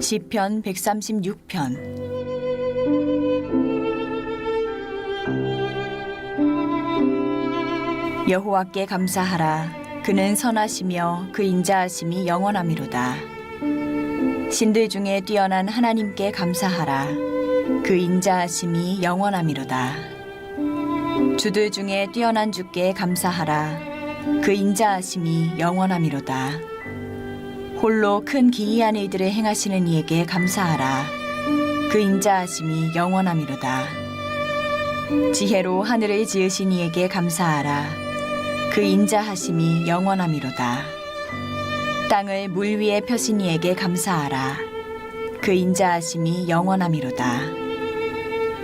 시편 136편. 여호와께 감사하라. 그는 선하시며 그 인자하심이 영원하미로다. 신들 중에 뛰어난 하나님께 감사하라. 그 인자하심이 영원하미로다. 주들 중에 뛰어난 주께 감사하라. 그 인자하심이 영원하미로다. 홀로 큰 기이한 일들을 행하시는 이에게 감사하라. 그 인자하심이 영원하미로다. 지혜로 하늘을 지으신 이에게 감사하라. 그 인자하심이 영원하미로다. 땅을 물 위에 펴신 이에게 감사하라. 그 인자하심이 영원하미로다.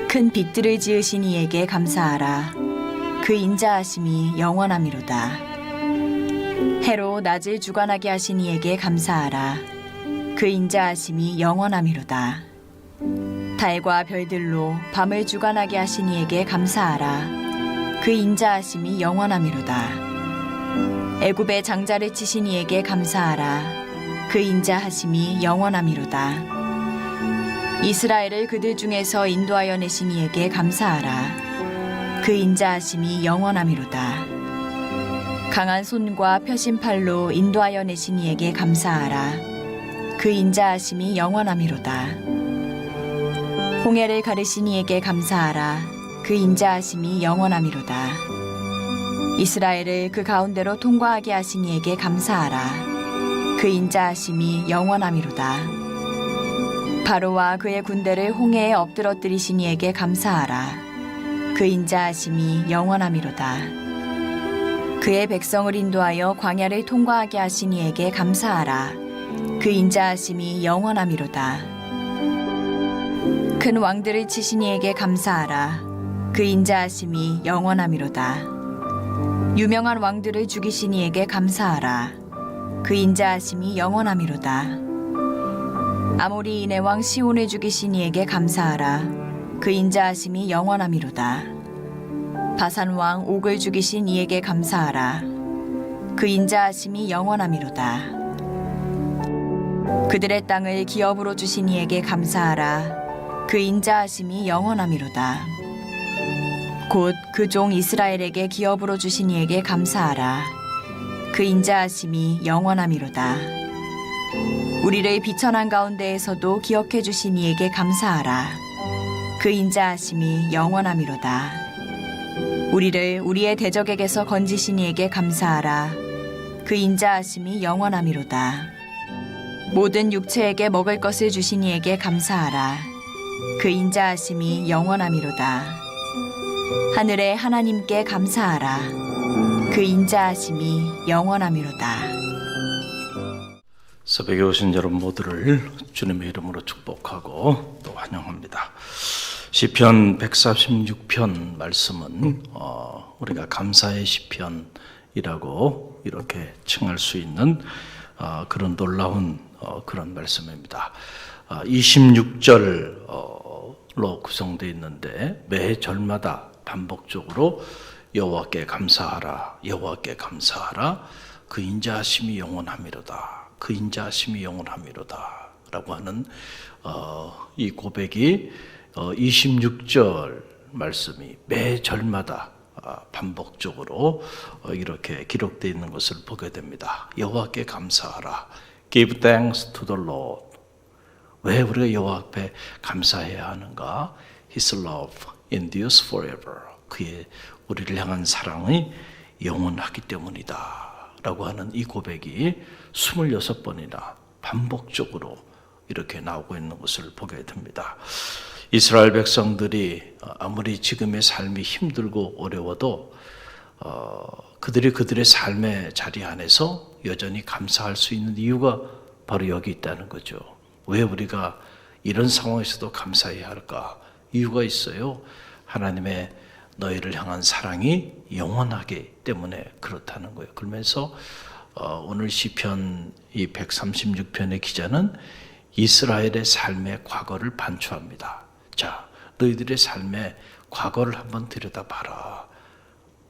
큰 빛들을 지으신 이에게 감사하라. 그 인자하심이 영원하미로다. 해로 낮을 주관하게 하신 이에게 감사하라. 그 인자하심이 영원하미로다. 달과 별들로 밤을 주관하게 하신 이에게 감사하라. 그 인자하심이 영원하미로다. 애굽의 장자를 치신 이에게 감사하라. 그 인자하심이 영원하미로다. 이스라엘을 그들 중에서 인도하여 내신 이에게 감사하라. 그 인자하심이 영원하미로다. 강한 손과 펴신 팔로 인도하여 내신 이에게 감사하라. 그 인자하심이 영원하미로다. 홍해를 가르신 이에게 감사하라. 그 인자하심이 영원하미로다. 이스라엘을 그 가운데로 통과하게 하신 이에게 감사하라. 그 인자하심이 영원하미로다. 바로와 그의 군대를 홍해에 엎드러뜨리신 이에게 감사하라. 그 인자하심이 영원하미로다. 그의 백성을 인도하여 광야를 통과하게 하신 이에게 감사하라. 그 인자하심이 영원하미로다. 큰 왕들을 치신 이에게 감사하라. 그 인자하심이 영원하미로다. 유명한 왕들을 죽이신 이에게 감사하라. 그 인자하심이 영원하미로다. 아모리인의 왕 시온을 죽이신 이에게 감사하라. 그 인자하심이 영원하미로다. 바산 왕 옥을 죽이신 이에게 감사하라. 그 인자하심이 영원하미로다. 그들의 땅을 기업으로 주신 이에게 감사하라. 그 인자하심이 영원하미로다. 곧 그 종 이스라엘에게 기업으로 주신 이에게 감사하라. 그 인자하심이 영원하미로다. 우리를 비천한 가운데에서도 기억해 주신 이에게 감사하라. 그 인자하심이 영원하미로다. 우리를 우리의 대적에게서 건지신 이에게 감사하라. 그 인자하심이 영원하미로다. 모든 육체에게 먹을 것을 주신 이에게 감사하라. 그 인자하심이 영원하미로다. 하늘의 하나님께 감사하라. 그 인자하심이 영원하미로다. 새벽에 오신 여러분 모두를 주님의 이름으로 축복하고 또 환영합니다. 시편 136편 말씀은 우리가 감사의 시편이라고 이렇게 칭할 수 있는 그런 놀라운 그런 말씀입니다. 26절로 구성되어 있는데 매 절마다 반복적으로 여호와께 감사하라, 여호와께 감사하라, 그 인자하심이 영원하미로다, 그 인자하심이 영원하미로다 라고 하는 이 고백이 26절 말씀이 매 절마다 반복적으로 이렇게 기록되어 있는 것을 보게 됩니다. 여호와께 감사하라. Give thanks to the Lord. 왜 우리가 여호와 앞에 감사해야 하는가? His love endures forever. 그의 우리를 향한 사랑이 영원하기 때문이다 라고 하는 이 고백이 26번이나 반복적으로 이렇게 나오고 있는 것을 보게 됩니다. 이스라엘 백성들이 아무리 지금의 삶이 힘들고 어려워도 그들이 그들의 삶의 자리 안에서 여전히 감사할 수 있는 이유가 바로 여기 있다는 거죠. 왜 우리가 이런 상황에서도 감사해야 할까? 이유가 있어요. 하나님의 너희를 향한 사랑이 영원하기 때문에 그렇다는 거예요. 그러면서 오늘 시편 이 136편의 기자는 이스라엘의 삶의 과거를 반추합니다. 자, 너희들의 삶의 과거를 한번 들여다봐라.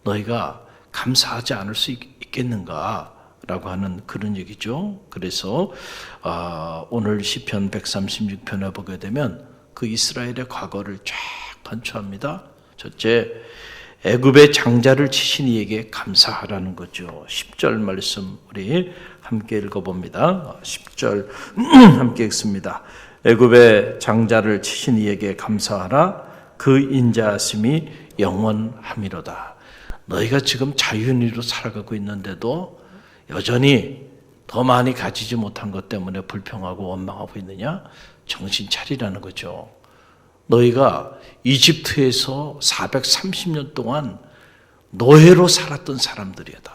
너희가 감사하지 않을 수 있겠는가? 라고 하는 그런 얘기죠. 그래서 오늘 시편 136편에 보게 되면 그 이스라엘의 과거를 쫙 반추합니다. 첫째, 애굽의 장자를 치신 이에게 감사하라는 거죠. 10절 말씀 우리 함께 읽어봅니다. 10절 함께 읽습니다. 애굽의 장자를 치신 이에게 감사하라. 그 인자하심이 영원함이로다. 너희가 지금 자유인으로 살아가고 있는데도 여전히 더 많이 가지지 못한 것 때문에 불평하고 원망하고 있느냐? 정신 차리라는 거죠. 너희가 이집트에서 430년 동안 노예로 살았던 살람들이다.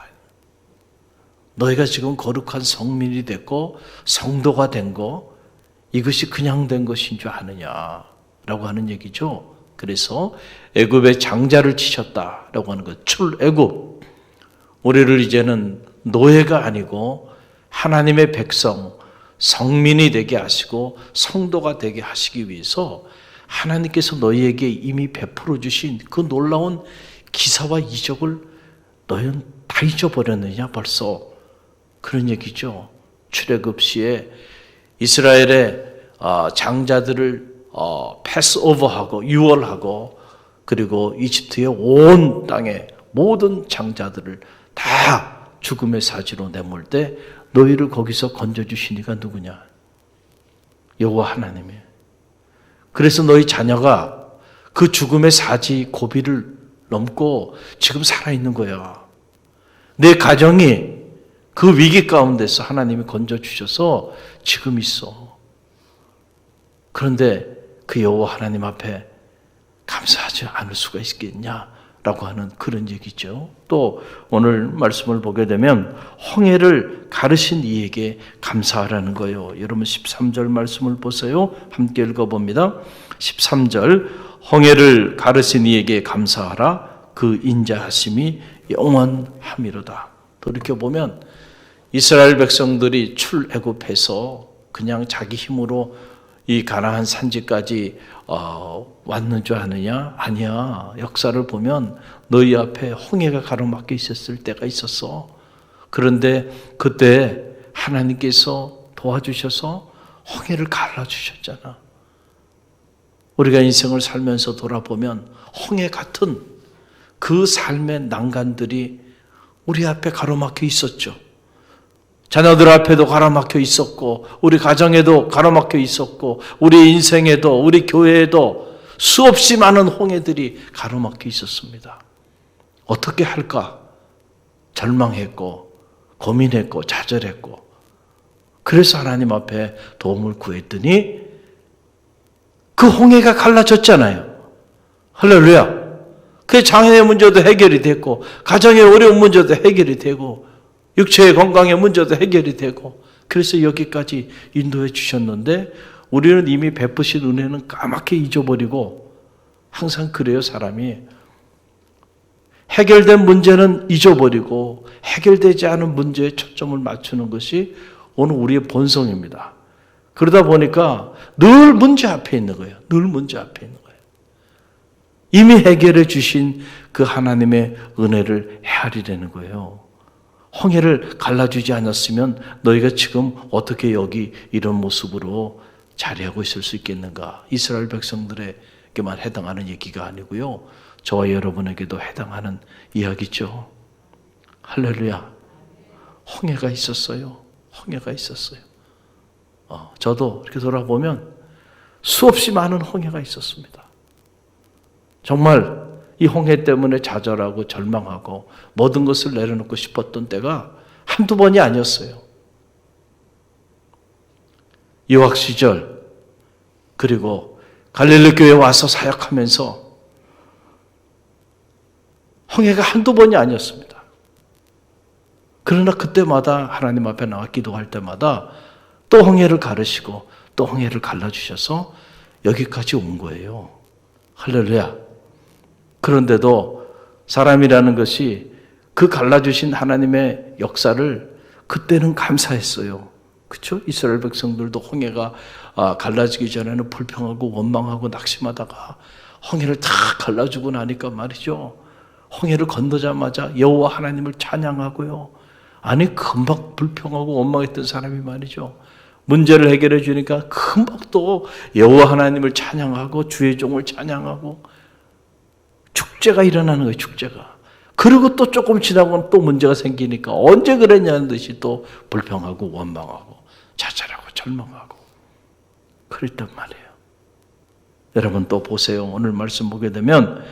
너희가 지금 거룩한 성민이 됐고 성도가 된 거, 이것이 그냥 된 것인 줄 아느냐라고 하는 얘기죠. 그래서 애굽의 장자를 치셨다라고 하는 것. 출애굽. 우리를 이제는 노예가 아니고 하나님의 백성, 성민이 되게 하시고 성도가 되게 하시기 위해서 하나님께서 너희에게 이미 베풀어 주신 그 놀라운 기사와 이적을 너희는 다 잊어버렸느냐 벌써. 그런 얘기죠. 출애굽 시에 이스라엘의 장자들을 패스오버하고 유월하고 그리고 이집트의 온 땅의 모든 장자들을 다 죽음의 사지로 내몰 때 너희를 거기서 건져주신 이가 누구냐? 여호와 하나님이에요. 그래서 너희 자녀가 그 죽음의 사지 고비를 넘고 지금 살아있는 거야. 내 가정이 그 위기 가운데서 하나님이 건져주셔서 지금 있어. 그런데 그 여호와 하나님 앞에 감사하지 않을 수가 있겠냐라고 하는 그런 얘기죠. 또 오늘 말씀을 보게 되면 홍해를 가르신 이에게 감사하라는 거예요. 여러분 13절 말씀을 보세요. 함께 읽어봅니다. 13절 홍해를 가르신 이에게 감사하라. 그 인자하심이 영원함이로다. 돌이켜보면 이스라엘 백성들이 출애굽해서 그냥 자기 힘으로 이 가나안 산지까지 왔는 줄 아느냐? 아니야. 역사를 보면 너희 앞에 홍해가 가로막혀 있었을 때가 있었어. 그런데 그때 하나님께서 도와주셔서 홍해를 갈라주셨잖아. 우리가 인생을 살면서 돌아보면 홍해 같은 그 삶의 난간들이 우리 앞에 가로막혀 있었죠. 자녀들 앞에도 가로막혀 있었고 우리 가정에도 가로막혀 있었고 우리 인생에도 우리 교회에도 수없이 많은 홍해들이 가로막혀 있었습니다. 어떻게 할까? 절망했고 고민했고 좌절했고 그래서 하나님 앞에 도움을 구했더니 그 홍해가 갈라졌잖아요. 할렐루야. 그 장애의 문제도 해결이 됐고 가정의 어려운 문제도 해결이 되고 육체의 건강의 문제도 해결이 되고 그래서 여기까지 인도해 주셨는데 우리는 이미 베푸신 은혜는 까맣게 잊어버리고 항상 그래요. 사람이 해결된 문제는 잊어버리고 해결되지 않은 문제에 초점을 맞추는 것이 오늘 우리의 본성입니다. 그러다 보니까 늘 문제 앞에 있는 거예요. 늘 문제 앞에 있는 거예요. 이미 해결해 주신 그 하나님의 은혜를 헤아리려는 거예요. 홍해를 갈라주지 않았으면 너희가 지금 어떻게 여기 이런 모습으로 자리하고 있을 수 있겠는가? 이스라엘 백성들에게만 해당하는 얘기가 아니고요. 저와 여러분에게도 해당하는 이야기죠. 할렐루야. 홍해가 있었어요. 홍해가 있었어요. 저도 이렇게 돌아보면 수없이 많은 홍해가 있었습니다. 정말 이 홍해 때문에 좌절하고 절망하고 모든 것을 내려놓고 싶었던 때가 한두 번이 아니었어요. 유학 시절 그리고 갈릴리 교회에 와서 사역하면서 홍해가 한두 번이 아니었습니다. 그러나 그때마다 하나님 앞에 나와 기도할 때마다 또 홍해를 가르시고 또 홍해를 갈라주셔서 여기까지 온 거예요. 할렐루야. 그런데도 사람이라는 것이 그 갈라주신 하나님의 역사를 그때는 감사했어요. 그렇죠? 이스라엘 백성들도 홍해가 갈라지기 전에는 불평하고 원망하고 낙심하다가 홍해를 다 갈라주고 나니까 말이죠. 홍해를 건너자마자 여호와 하나님을 찬양하고요. 아니 금방 불평하고 원망했던 사람이 말이죠. 문제를 해결해 주니까 금방 또 여호와 하나님을 찬양하고 주의 종을 찬양하고 축제가 일어나는 거예요. 축제가. 그리고 또 조금 지나고는 또 문제가 생기니까 언제 그랬냐는 듯이 또 불평하고 원망하고 자잘하고 절망하고 그랬단 말이에요. 여러분 또 보세요. 오늘 말씀 보게 되면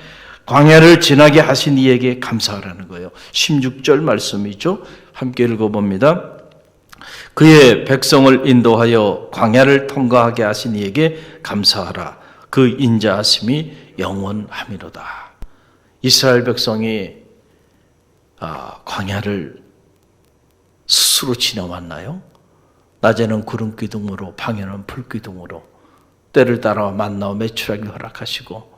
광야를 지나게 하신 이에게 감사하라는 거예요. 16절 말씀이죠. 함께 읽어봅니다. 그의 백성을 인도하여 광야를 통과하게 하신 이에게 감사하라. 그 인자하심이 영원하미로다. 이스라엘 백성이 광야를 스스로 지나왔나요? 낮에는 구름 기둥으로, 밤에는 불 기둥으로 때를 따라 만나와 메추라기 허락하시고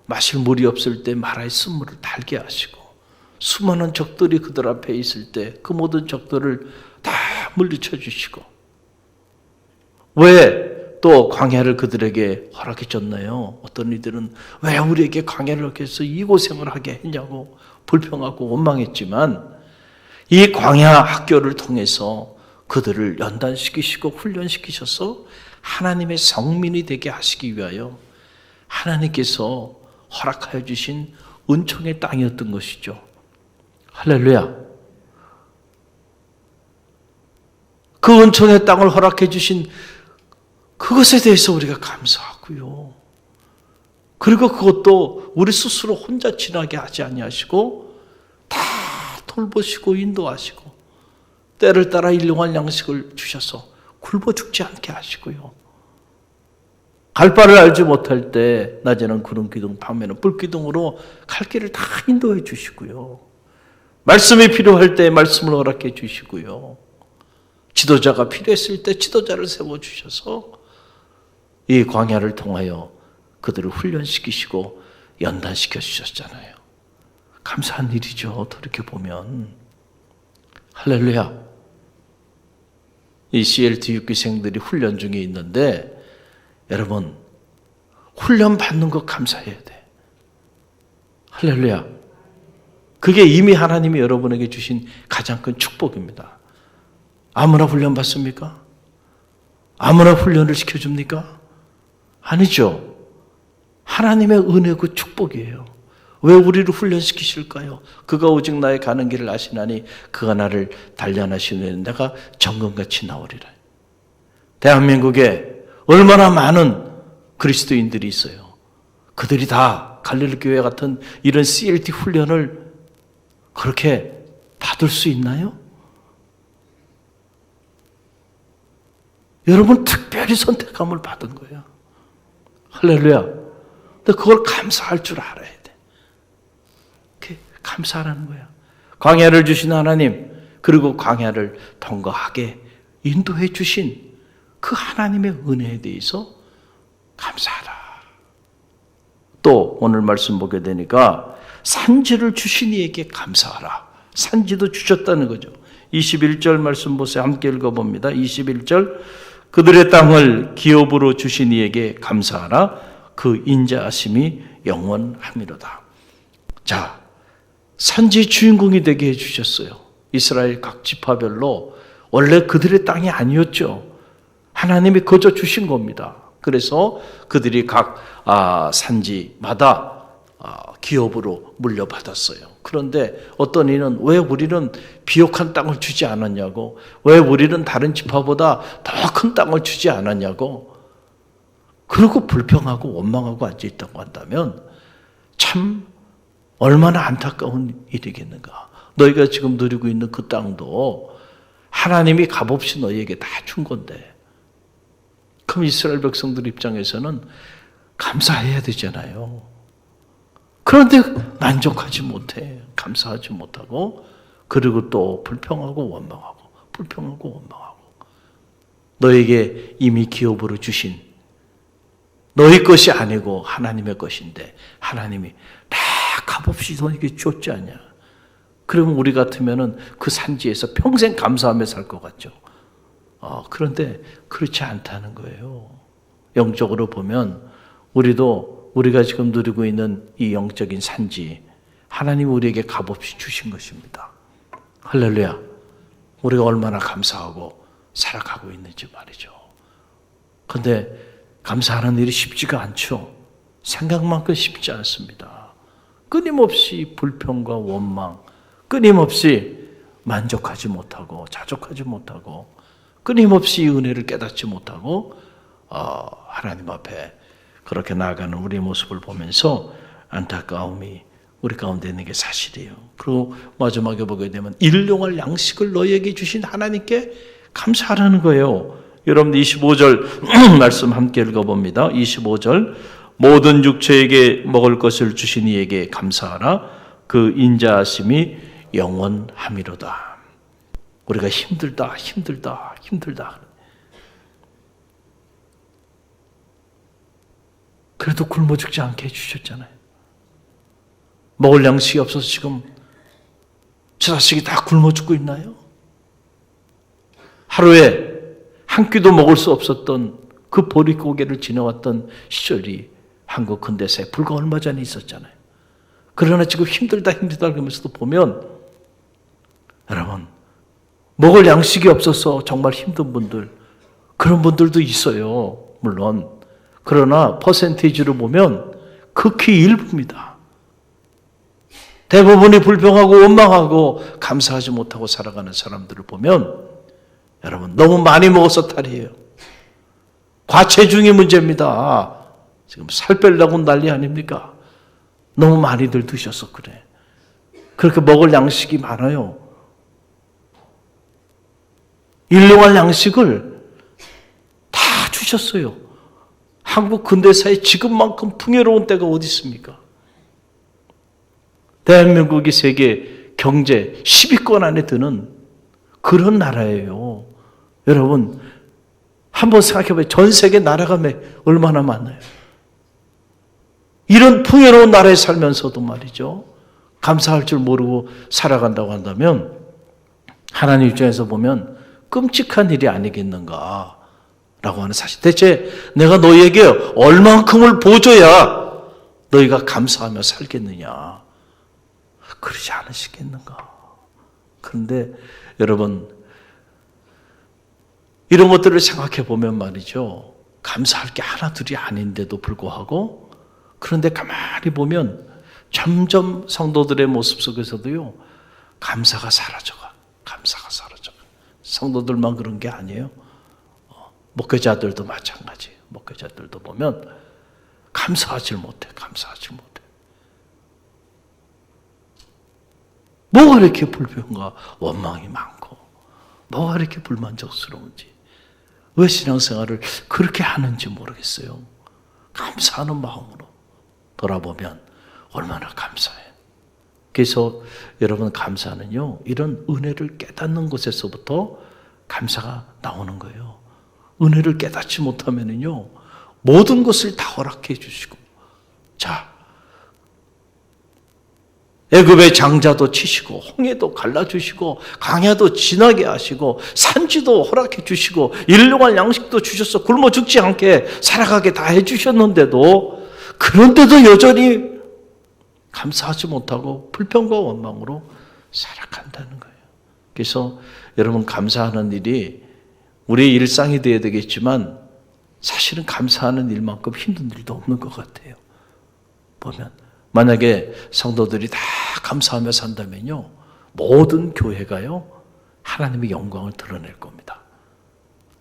마실 물이 없을 때 마라의 쓴물을 달게 하시고 수많은 적들이 그들 앞에 있을 때 그 모든 적들을 다 물리쳐 주시고 왜 또 광야를 그들에게 허락해 줬나요? 어떤 이들은 왜 우리에게 광야를 이렇게 해서 이 고생을 하게 했냐고 불평하고 원망했지만 이 광야 학교를 통해서 그들을 연단시키시고 훈련시키셔서 하나님의 성민이 되게 하시기 위하여 하나님께서 허락하여 주신 은총의 땅이었던 것이죠. 할렐루야. 그 은총의 땅을 허락해 주신 그것에 대해서 우리가 감사하고요. 그리고 그것도 우리 스스로 혼자 지나게 하지 아니하시고 다 돌보시고 인도하시고 때를 따라 일용할 양식을 주셔서 굶어 죽지 않게 하시고요. 갈 바를 알지 못할 때 낮에는 구름 기둥, 밤에는 불 기둥으로 갈 길을 다 인도해 주시고요. 말씀이 필요할 때 말씀을 허락해 주시고요. 지도자가 필요했을 때 지도자를 세워 주셔서 이 광야를 통하여 그들을 훈련시키시고 연단시켜 주셨잖아요. 감사한 일이죠. 돌이켜보면. 할렐루야. 이 CLT 6기생들이 훈련 중에 있는데 여러분 훈련 받는 거 감사해야 돼. 할렐루야. 그게 이미 하나님이 여러분에게 주신 가장 큰 축복입니다. 아무나 훈련 받습니까? 아무나 훈련을 시켜줍니까? 아니죠. 하나님의 은혜고 축복이에요. 왜 우리를 훈련시키실까요? 그가 오직 나의 가는 길을 아시나니 그가 나를 단련하시는 내가 정금같이 나오리라. 대한민국에 얼마나 많은 그리스도인들이 있어요. 그들이 다 갈릴리 교회 같은 이런 CLT 훈련을 그렇게 받을 수 있나요? 여러분 특별히 선택함을 받은 거예요. 할렐루야. 근데 그걸 감사할 줄 알아야 돼. 감사하라는 거야. 광야를 주신 하나님, 그리고 광야를 통과하게 인도해 주신 그 하나님의 은혜에 대해서 감사하라. 또 오늘 말씀 보게 되니까 산지를 주신 이에게 감사하라. 산지도 주셨다는 거죠. 21절 말씀 보세요. 함께 읽어봅니다. 21절 그들의 땅을 기업으로 주신 이에게 감사하라. 그 인자하심이 영원하미로다. 자, 산지 주인공이 되게 해주셨어요. 이스라엘 각 지파별로 원래 그들의 땅이 아니었죠. 하나님이 거저 주신 겁니다. 그래서 그들이 각 산지마다 기업으로 물려받았어요. 그런데 어떤 이는 왜 우리는 비옥한 땅을 주지 않았냐고, 왜 우리는 다른 지파보다 더 큰 땅을 주지 않았냐고, 그리고 불평하고 원망하고 앉아있다고 한다면 참 얼마나 안타까운 일이겠는가. 너희가 지금 누리고 있는 그 땅도 하나님이 값없이 너희에게 다 준 건데, 그럼 이스라엘 백성들 입장에서는 감사해야 되잖아요. 그런데 만족하지 못해. 감사하지 못하고, 그리고 또 불평하고 원망하고, 불평하고 원망하고. 너에게 이미 기업으로 주신 너희 것이 아니고 하나님의 것인데 하나님이 다 값없이 너에게 줬지 않냐. 그러면 우리 같으면은 그 산지에서 평생 감사하며 살 것 같죠. 그런데 그렇지 않다는 거예요. 영적으로 보면 우리가 지금 누리고 있는 이 영적인 산지, 하나님이 우리에게 값없이 주신 것입니다. 할렐루야. 우리가 얼마나 감사하고 살아가고 있는지 말이죠. 그런데 감사하는 일이 쉽지가 않죠. 생각만큼 쉽지 않습니다. 끊임없이 불평과 원망, 끊임없이 만족하지 못하고 자족하지 못하고 끊임없이 은혜를 깨닫지 못하고 하나님 앞에 그렇게 나아가는 우리의 모습을 보면서 안타까움이 우리 가운데 있는 게 사실이에요. 그리고 마지막에 보게 되면 일용할 양식을 너희에게 주신 하나님께 감사하라는 거예요. 여러분 25절 말씀 함께 읽어봅니다. 25절 모든 육체에게 먹을 것을 주신 이에게 감사하라. 그 인자하심이 영원함이로다. 우리가 힘들다. 그래도 굶어 죽지 않게 해주셨잖아요. 먹을 양식이 없어서 지금 저 자식이 다 굶어 죽고 있나요? 하루에 한 끼도 먹을 수 없었던 그 보릿고개를 지내왔던 시절이 한국 근대사에 불과 얼마 전에 있었잖아요. 그러나 지금 힘들다 그러면서도 보면 여러분 먹을 양식이 없어서 정말 힘든 분들 그런 분들도 있어요. 물론 그러나 퍼센테이지로 보면 극히 일부입니다. 대부분이 불평하고 원망하고 감사하지 못하고 살아가는 사람들을 보면 여러분 너무 많이 먹어서 탈이에요. 과체중이 문제입니다. 지금 살 빼려고 난리 아닙니까? 너무 많이들 드셔서 그래. 그렇게 먹을 양식이 많아요. 일용할 양식을 다 주셨어요. 한국 근대사에 지금만큼 풍요로운 때가 어디 있습니까? 대한민국이 세계 경제 10위권 안에 드는 그런 나라예요. 여러분 한번 생각해봐요. 전 세계 나라가 얼마나 많나요? 이런 풍요로운 나라에 살면서도 말이죠. 감사할 줄 모르고 살아간다고 한다면 하나님 입장에서 보면 끔찍한 일이 아니겠는가 라고 하는 사실. 대체 내가 너희에게 얼만큼을 보줘야 너희가 감사하며 살겠느냐. 그러지 않으시겠는가. 그런데 여러분 이런 것들을 생각해 보면 말이죠. 감사할 게 하나둘이 아닌데도 불구하고 그런데 가만히 보면 점점 성도들의 모습 속에서도요. 감사가 사라져가. 성도들만 그런 게 아니에요. 목회자들도 마찬가지예요. 목회자들도 보면 감사하지 못해. 뭐가 이렇게 불평과 원망이 많고 뭐가 이렇게 불만족스러운지 왜 신앙생활을 그렇게 하는지 모르겠어요. 감사하는 마음으로 돌아보면 얼마나 감사해. 그래서 여러분 감사는요. 이런 은혜를 깨닫는 곳에서부터 감사가 나오는 거예요. 은혜를 깨닫지 못하면은요. 모든 것을 다 허락해 주시고 자 애굽의 장자도 치시고 홍해도 갈라주시고 강야도 지나게 하시고 산지도 허락해 주시고 일용할 양식도 주셔서 굶어 죽지 않게 살아가게 다 해주셨는데도 그런데도 여전히 감사하지 못하고 불평과 원망으로 살아간다는 거예요. 그래서 여러분 감사하는 일이 우리의 일상이 되어야 되겠지만 사실은 감사하는 일만큼 힘든 일도 없는 것 같아요. 보면 만약에 성도들이 다 감사하며 산다면요. 모든 교회가요. 하나님의 영광을 드러낼 겁니다.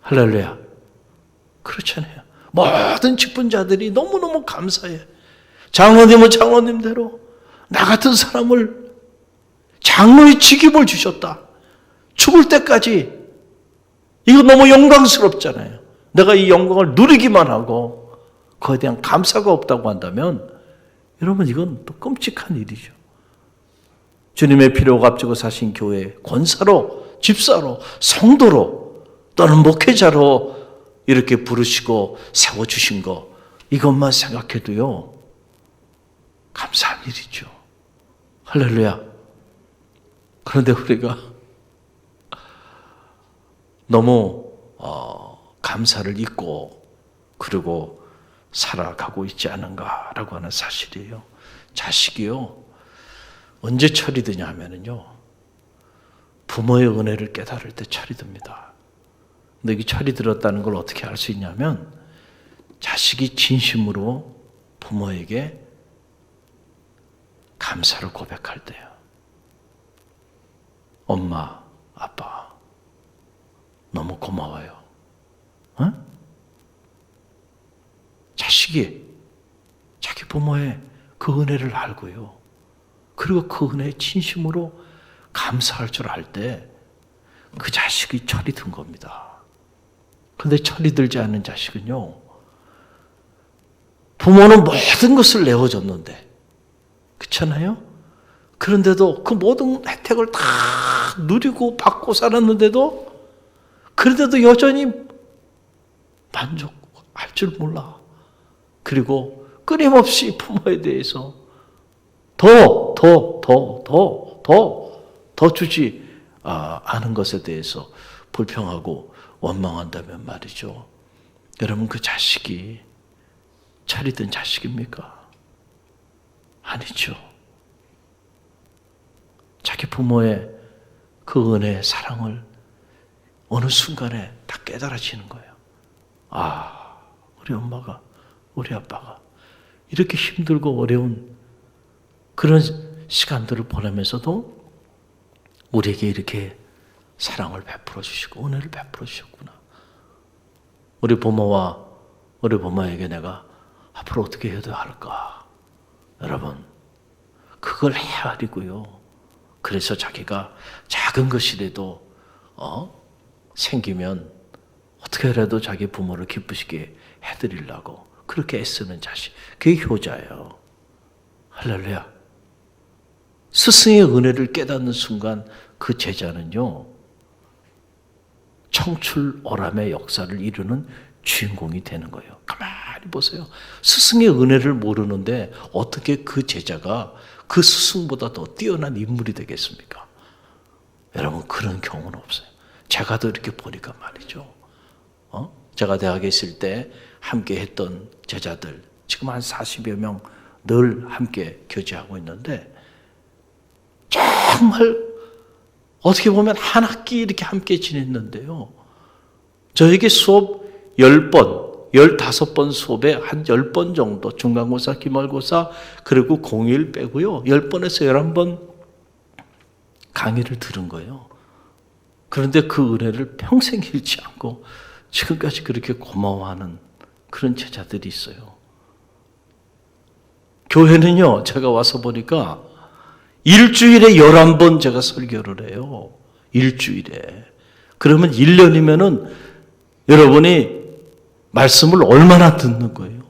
할렐루야. 그렇잖아요. 모든 직분자들이 너무너무 감사해. 장로님은 장로님대로 나 같은 사람을 장로의 직임을 주셨다. 죽을 때까지 이거 너무 영광스럽잖아요. 내가 이 영광을 누리기만 하고 그에 대한 감사가 없다고 한다면 여러분 이건 또 끔찍한 일이죠. 주님의 피로 값지고 사신 교회 권사로, 집사로, 성도로 또는 목회자로 이렇게 부르시고 세워주신 거 이것만 생각해도요. 감사한 일이죠. 할렐루야. 그런데 우리가 너무 감사를 잊고 그리고 살아가고 있지 않은가라고 하는 사실이에요. 자식이요. 언제 처리되냐 하면은요. 부모의 은혜를 깨달을 때 철이 듭니다. 근데 이 철이 들었다는 걸 어떻게 알 수 있냐면 자식이 진심으로 부모에게 감사를 고백할 때요. 엄마, 아빠, 너무 고마워요. 어? 자식이 자기 부모의 그 은혜를 알고요. 그리고 그 은혜에 진심으로 감사할 줄 알 때 그 자식이 철이 든 겁니다. 그런데 철이 들지 않는 자식은요, 부모는 모든 것을 내어줬는데, 그렇잖아요? 그런데도 그 모든 혜택을 다 누리고 받고 살았는데도, 그런데도 여전히 만족할 줄 몰라. 그리고 끊임없이 부모에 대해서 더 주지 않은 것에 대해서 불평하고 원망한다면 말이죠. 여러분, 그 자식이 철이 든 자식입니까? 아니죠. 자기 부모의 그 은혜의 사랑을 어느 순간에 다 깨달아지는 거예요. 아, 우리 엄마가, 우리 아빠가 이렇게 힘들고 어려운 그런 시간들을 보내면서도 우리에게 이렇게 사랑을 베풀어 주시고 은혜를 베풀어 주셨구나. 우리 부모와 우리 부모에게 내가 앞으로 어떻게 해야 할까? 여러분, 그걸 헤아리고요. 그래서 자기가 작은 것이라도 생기면 어떻게 해라도 자기 부모를 기쁘시게 해드리려고 그렇게 애쓰는 자식, 그게 효자예요. 할렐루야. 스승의 은혜를 깨닫는 순간 그 제자는요, 청출어람의 역사를 이루는 주인공이 되는 거예요. 가만히 보세요. 스승의 은혜를 모르는데 어떻게 그 제자가 그 스승보다 더 뛰어난 인물이 되겠습니까? 여러분, 그런 경우는 없어요. 제가 더 이렇게 보니까 말이죠. 제가 대학에 있을 때 함께 했던 제자들, 지금 한 40여 명 늘 함께 교제하고 있는데, 정말 어떻게 보면 한 학기 이렇게 함께 지냈는데요. 저에게 수업 10번, 15번 수업에 한 10번 정도, 중간고사, 기말고사, 그리고 공일 빼고요. 10번에서 11번 강의를 들은 거예요. 그런데 그 은혜를 평생 잃지 않고 지금까지 그렇게 고마워하는 그런 제자들이 있어요. 교회는요, 제가 와서 보니까 일주일에 11번 제가 설교를 해요. 일주일에. 그러면 1년이면은 여러분이 말씀을 얼마나 듣는 거예요?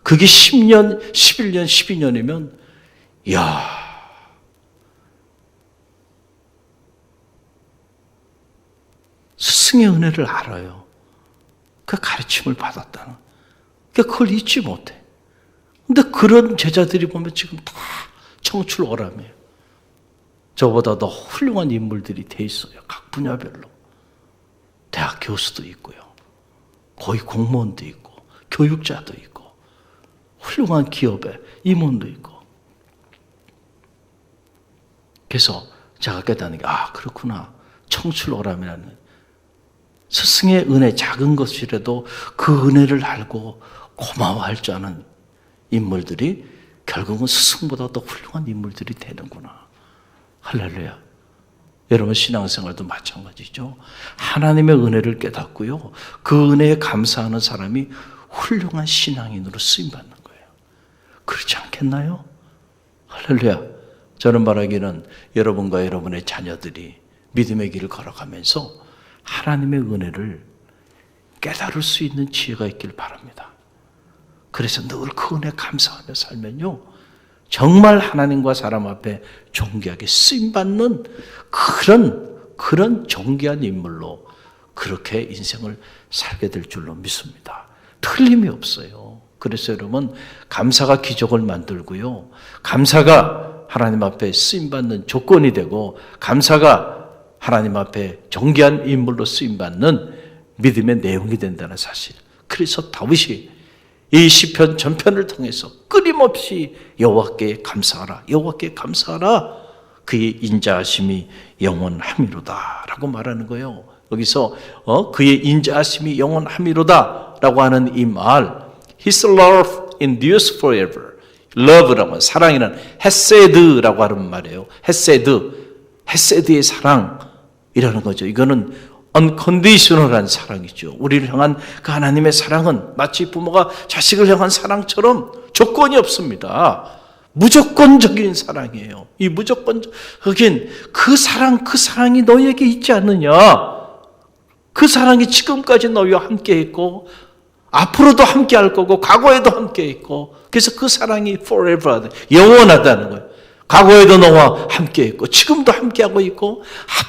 그게 10년, 11년, 12년이면, 이야. 스승의 은혜를 알아요. 그 가르침을 받았다는. 그걸 잊지 못해. 근데 그런 제자들이 보면 지금 다 청출어람이에요. 저보다 더 훌륭한 인물들이 돼 있어요. 각 분야별로. 대학 교수도 있고요. 거의 공무원도 있고, 교육자도 있고, 훌륭한 기업의 임원도 있고. 그래서 제가 깨닫는 게, 그렇구나. 청출어람이라는 스승의 은혜, 작은 것이라도 그 은혜를 알고 고마워할 줄 아는 인물들이 결국은 스승보다 더 훌륭한 인물들이 되는구나. 할렐루야. 여러분, 신앙생활도 마찬가지죠. 하나님의 은혜를 깨닫고요, 그 은혜에 감사하는 사람이 훌륭한 신앙인으로 쓰임받는 거예요. 그렇지 않겠나요? 할렐루야. 저는 말하기는 여러분과 여러분의 자녀들이 믿음의 길을 걸어가면서 하나님의 은혜를 깨달을 수 있는 지혜가 있길 바랍니다. 그래서 늘 그 은혜에 감사하며 살면요, 정말 하나님과 사람 앞에 존귀하게 쓰임받는 그런 존귀한 인물로 그렇게 인생을 살게 될 줄로 믿습니다. 틀림이 없어요. 그래서 여러분, 감사가 기적을 만들고요, 감사가 하나님 앞에 쓰임받는 조건이 되고, 감사가 하나님 앞에 존귀한 인물로 쓰임받는 믿음의 내용이 된다는 사실. 그래서 다윗이 이 시편 전편을 통해서 끊임없이 여호와께 감사하라, 여호와께 감사하라, 그의 인자하심이 영원함이로다 라고 말하는 거예요. 여기서 그의 인자하심이 영원함이로다 라고 하는 이 말, His love endures forever. love라고 사랑이란 헤세드라고 하는 말이에요. 헤세드의 사랑이라는 거죠. 이거는 unconditional한 사랑이죠. 우리를 향한 그 하나님의 사랑은 마치 부모가 자식을 향한 사랑처럼 조건이 없습니다. 무조건적인 사랑이에요. 이 무조건적인 그 사랑이 너희에게 있지 않느냐? 그 사랑이 지금까지 너희와 함께 있고 앞으로도 함께 할 거고 과거에도 함께 있고 그래서 그 사랑이 forever, 영원하다는 거예요. 과거에도 너와 함께 있고 지금도 함께하고 있고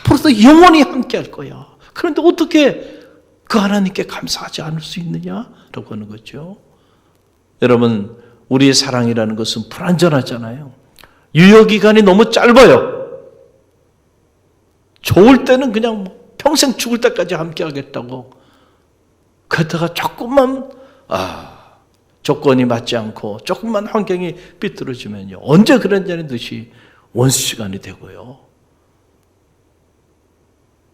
앞으로도 영원히 함께 할 거야. 그런데 어떻게 그 하나님께 감사하지 않을 수 있느냐라고 하는 거죠. 여러분, 우리의 사랑이라는 것은 불완전하잖아요. 유효기간이 너무 짧아요. 좋을 때는 그냥 평생 죽을 때까지 함께 하겠다고. 그러다가 조금만 조건이 맞지 않고 조금만 환경이 삐뚤어지면요. 언제 그랬냐는 듯이 원수시간이 되고요.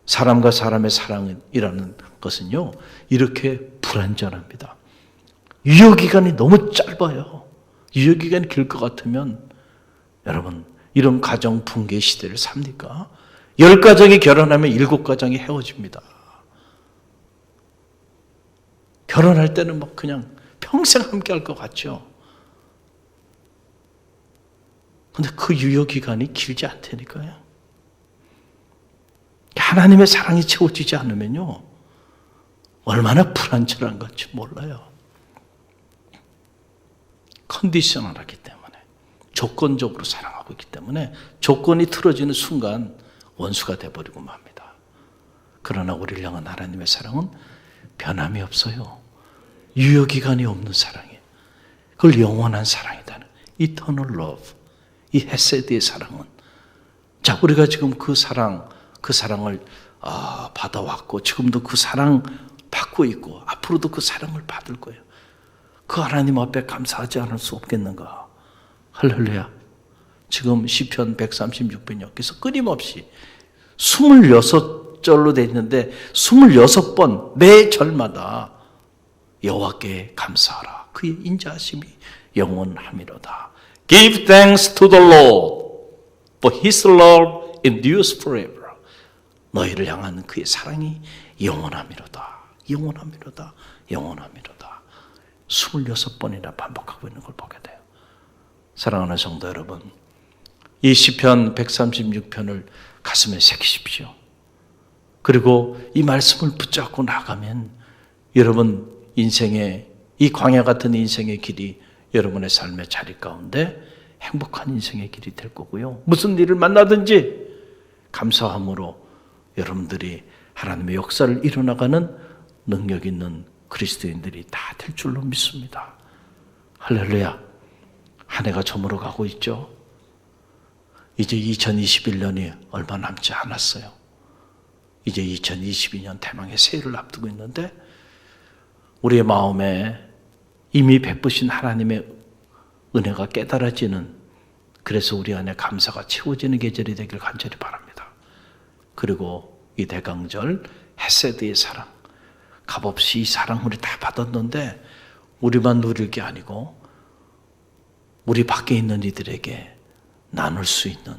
사람과 사람의 사랑이라는 것은요. 이렇게 불완전합니다. 유효기간이 너무 짧아요. 유효기간이 길 것 같으면 여러분 이런 가정 붕괴 시대를 삽니까? 10가정이 결혼하면 7가정이 헤어집니다. 결혼할 때는 막 그냥 평생 함께 할 것 같죠. 근데 그 유효기간이 길지 않다니까요. 하나님의 사랑이 채워지지 않으면요. 얼마나 불완전한 건지 몰라요. 컨디셔널하기 때문에 조건적으로 사랑하고 있기 때문에 조건이 틀어지는 순간 원수가 돼버리고 맙니다. 그러나 우리를 향한 하나님의 사랑은 변함이 없어요. 유효기간이 없는 사랑이에요. 그걸 영원한 사랑이다는 eternal love. 이 헤세드의 사랑은 자 우리가 지금 그 사랑을 받아왔고 지금도 그 사랑 받고 있고 앞으로도 그 사랑을 받을 거예요. 그 하나님 앞에 감사하지 않을 수 없겠는가? 할렐루야. 지금 시편 136편 여기서 끊임없이 26절로 되어 있는데 26번 매 절마다 여호와께 감사하라. 그의 인자하심이 영원함이로다. Give thanks to the Lord, for His love endures forever. 너희를 향한 그의 사랑이 영원함이로다. 영원함이로다. 영원함이로다. 26번이나 반복하고 있는 걸 보게 돼요. 사랑하는 성도 여러분, 이 시편 136편을 가슴에 새기십시오. 그리고 이 말씀을 붙잡고 나가면 여러분 인생의 이 광야 같은 인생의 길이 여러분의 삶의 자리 가운데 행복한 인생의 길이 될 거고요. 무슨 일을 만나든지 감사함으로 여러분들이 하나님의 역사를 이뤄나가는 능력 있는 그리스도인들이 다 될 줄로 믿습니다. 할렐루야. 한 해가 저물어 가고 있죠. 이제 2021년이 얼마 남지 않았어요. 이제 2022년 대망의 새해를 앞두고 있는데 우리의 마음에 이미 베푸신 하나님의 은혜가 깨달아지는 그래서 우리 안에 감사가 채워지는 계절이 되길 간절히 바랍니다. 그리고 이 대강절 헤세드의 사랑 값없이 이 사랑 우리 다 받았는데 우리만 누릴 게 아니고 우리 밖에 있는 이들에게 나눌 수 있는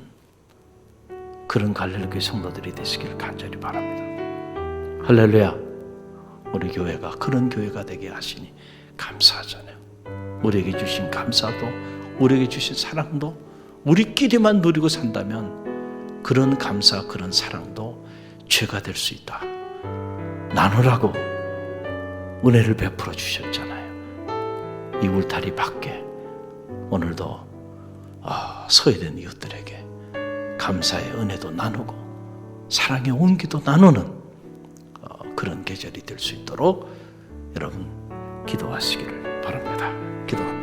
그런 갈릴리교회 성도들이 되시길 간절히 바랍니다. 할렐루야. 우리 교회가 그런 교회가 되게 하시니 감사하잖아요. 우리에게 주신 감사도 우리에게 주신 사랑도 우리끼리만 누리고 산다면 그런 감사 그런 사랑도 죄가 될 수 있다. 나누라고 은혜를 베풀어 주셨잖아요. 이 울타리 밖에 오늘도 소외된 이웃들에게 감사의 은혜도 나누고 사랑의 온기도 나누는 그런 계절이 될 수 있도록 여러분 기도하시기를 바랍니다. 기도합니다.